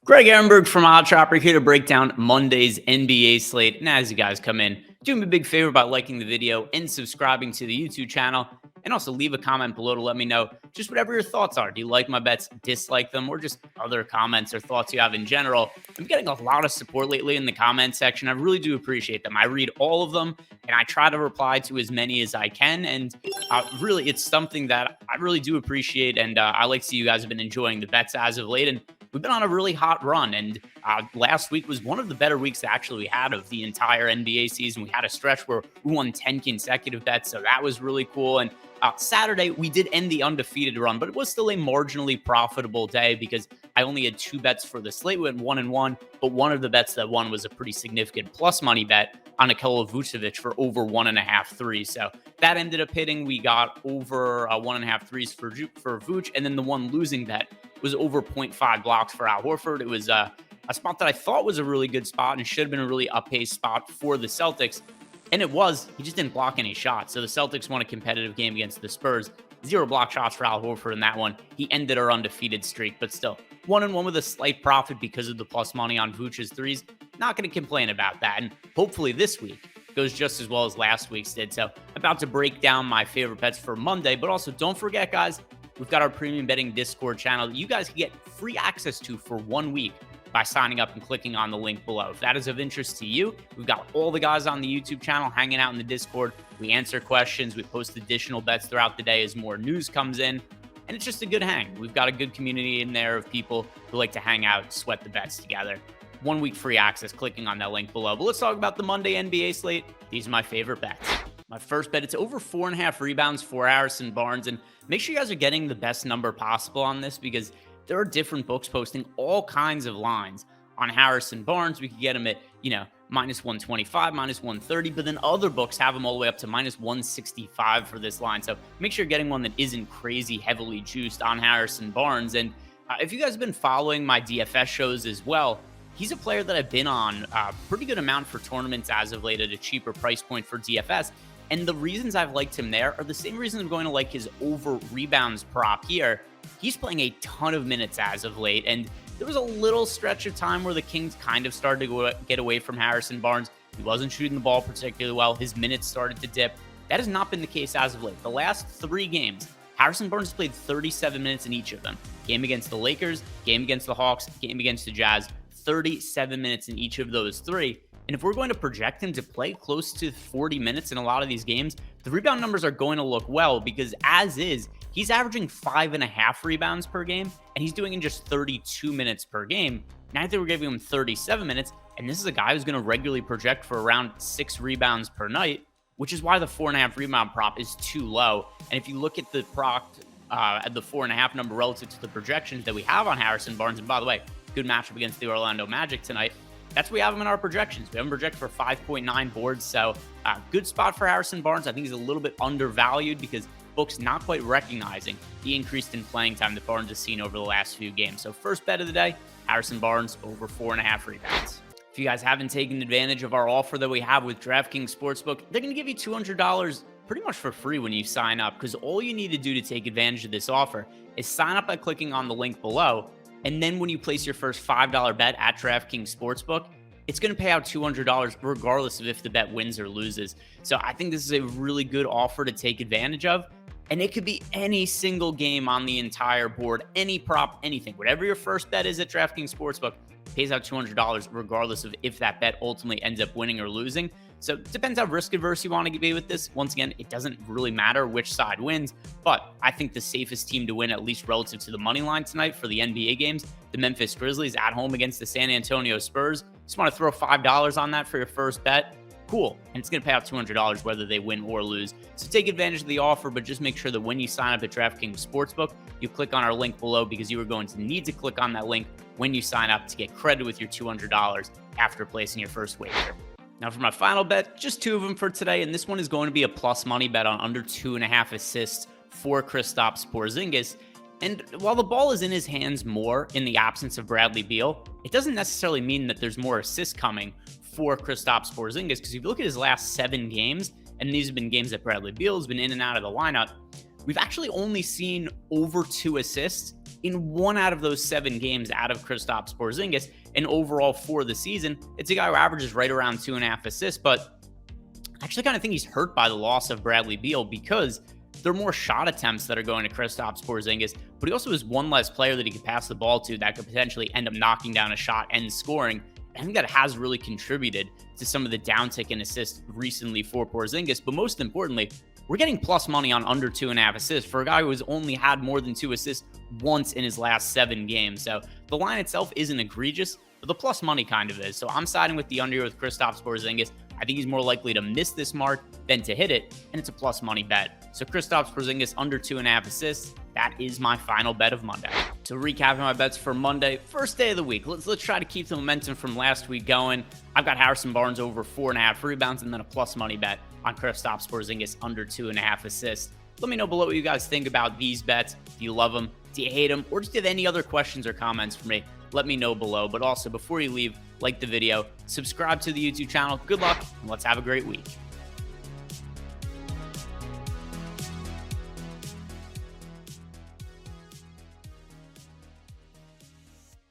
Greg Ehrenberg from Odd Chopper here to break down Monday's NBA slate. And as you guys come in, do me a big favor by liking the video and subscribing to the YouTube channel. And also leave a comment below to let me know just whatever your thoughts are. Do you like my bets, dislike them, or just other comments or thoughts you have in general? I'm getting a lot of support lately in the comment section. I really do appreciate them. I read all of them, and I try to reply to as many as I can. And really, it's something that I really do appreciate. And I like to see you guys have been enjoying the bets as of late. And we've been on a really hot run, and last week was one of the better weeks actually we had of the entire NBA season. We had a stretch where we won 10 consecutive bets, so that was really cool. And Saturday, we did end the undefeated run, but it was still a marginally profitable day because I only had two bets for the slate. We went 1-1, but one of the bets that won was a pretty significant plus money bet on Nikola Vucevic for over 1.5 threes. So that ended up hitting. We got over 1.5 threes for Vuce, and then the one losing bet was over 0.5 blocks for Al Horford. It was a spot that I thought was a really good spot and should have been a really up-paced spot for the Celtics. And it was. He just didn't block any shots. So the Celtics won a competitive game against the Spurs. 0 block shots for Al Horford in that one. He ended our undefeated streak, but still 1-1 with a slight profit because of the plus money on Vuce's threes. Not going to complain about that. And hopefully this week goes just as well as last week's did. So about to break down my favorite bets for Monday, but also don't forget, guys, we've got our premium betting Discord channel that you guys can get free access to for 1 week by signing up and clicking on the link below. If that is of interest to you, we've got all the guys on the YouTube channel hanging out in the Discord. We answer questions. We post additional bets throughout the day as more news comes in. And it's just a good hang. We've got a good community in there of people who like to hang out, sweat the bets together. 1 week free access, clicking on that link below. But let's talk about the Monday NBA slate. These are my favorite bets. My first bet, it's over 4.5 rebounds for Harrison Barnes. And make sure you guys are getting the best number possible on this because there are different books posting all kinds of lines on Harrison Barnes. We could get him at, minus 125, minus 130, but then other books have him all the way up to minus 165 for this line. So make sure you're getting one that isn't crazy heavily juiced on Harrison Barnes. And if you guys have been following my DFS shows as well, he's a player that I've been on a pretty good amount for tournaments as of late at a cheaper price point for DFS. And the reasons I've liked him there are the same reasons I'm going to like his over rebounds prop here. He's playing a ton of minutes as of late, and there was a little stretch of time where the Kings kind of started to get away from Harrison Barnes. He wasn't shooting the ball particularly well. His minutes started to dip. That has not been the case as of late. The last 3 games, Harrison Barnes has played 37 minutes in each of them. Game against the Lakers, game against the Hawks, game against the Jazz, 37 minutes in each of those 3. And if we're going to project him to play close to 40 minutes in a lot of these games, the rebound numbers are going to look well because as is, he's averaging 5.5 rebounds per game, and he's doing in just 32 minutes per game. Now I think we're giving him 37 minutes, and this is a guy who's going to regularly project for around 6 rebounds per night, which is why the 4.5 rebound prop is too low. And if you look at the prop at the 4.5 number relative to the projections that we have on Harrison Barnes, and by the way, good matchup against the Orlando Magic tonight, that's what we have him in our projections. We have him projected for 5.9 boards, so good spot for Harrison Barnes. I think he's a little bit undervalued because books not quite recognizing the increase in playing time that Barnes has seen over the last few games. So first bet of the day, Harrison Barnes over 4.5 rebounds. If you guys haven't taken advantage of our offer that we have with DraftKings Sportsbook, they're going to give you $200 pretty much for free when you sign up because all you need to do to take advantage of this offer is sign up by clicking on the link below. And then when you place your first $5 bet at DraftKings Sportsbook, it's going to pay out $200 regardless of if the bet wins or loses. So I think this is a really good offer to take advantage of. And it could be any single game on the entire board, any prop, anything. Whatever your first bet is at DraftKings Sportsbook, pays out $200 regardless of if that bet ultimately ends up winning or losing. So it depends how risk averse you want to be with this. Once again, it doesn't really matter which side wins, but I think the safest team to win, at least relative to the money line tonight for the NBA games, the Memphis Grizzlies at home against the San Antonio Spurs. Just want to throw $5 on that for your first bet. Cool. And it's going to pay out $200 whether they win or lose. So take advantage of the offer, but just make sure that when you sign up at DraftKings Sportsbook, you click on our link below because you are going to need to click on that link when you sign up to get credit with your $200 after placing your first wager. Now for my final bet, just 2 of them for today, and this one is going to be a plus money bet on under 2.5 assists for Kristaps Porzingis. And while the ball is in his hands more in the absence of Bradley Beal, it doesn't necessarily mean that there's more assists coming for Kristaps Porzingis, because if you look at his last 7 games, and these have been games that Bradley Beal has been in and out of the lineup, we've actually only seen over 2 assists in 1 out of those 7 games out of Kristaps Porzingis. And overall for the season, it's a guy who averages right around 2.5 assists. But I actually kind of think he's hurt by the loss of Bradley Beal because there are more shot attempts that are going to Kristaps Porzingis, but he also has one less player that he could pass the ball to that could potentially end up knocking down a shot and scoring. I think that has really contributed to some of the downtick in assists recently for Porzingis. But most importantly, we're getting plus money on under 2.5 assists for a guy who has only had more than 2 assists once in his last 7 games. So the line itself isn't egregious, but the plus money kind of is. So I'm siding with the under with Kristaps Porzingis. I think he's more likely to miss this mark than to hit it, and it's a plus money bet. So Kristaps Porzingis under 2.5 assists. That is my final bet of Monday. So recapping my bets for Monday, first day of the week. Let's try to keep the momentum from last week going. I've got Harrison Barnes over 4.5 rebounds and then a plus money bet on Kristaps Porzingis under 2.5 assists. Let me know below what you guys think about these bets. Do you love them? Do you hate them? Or just have any other questions or comments for me? Let me know below. But also, before you leave, like the video, subscribe to the YouTube channel. Good luck, and let's have a great week.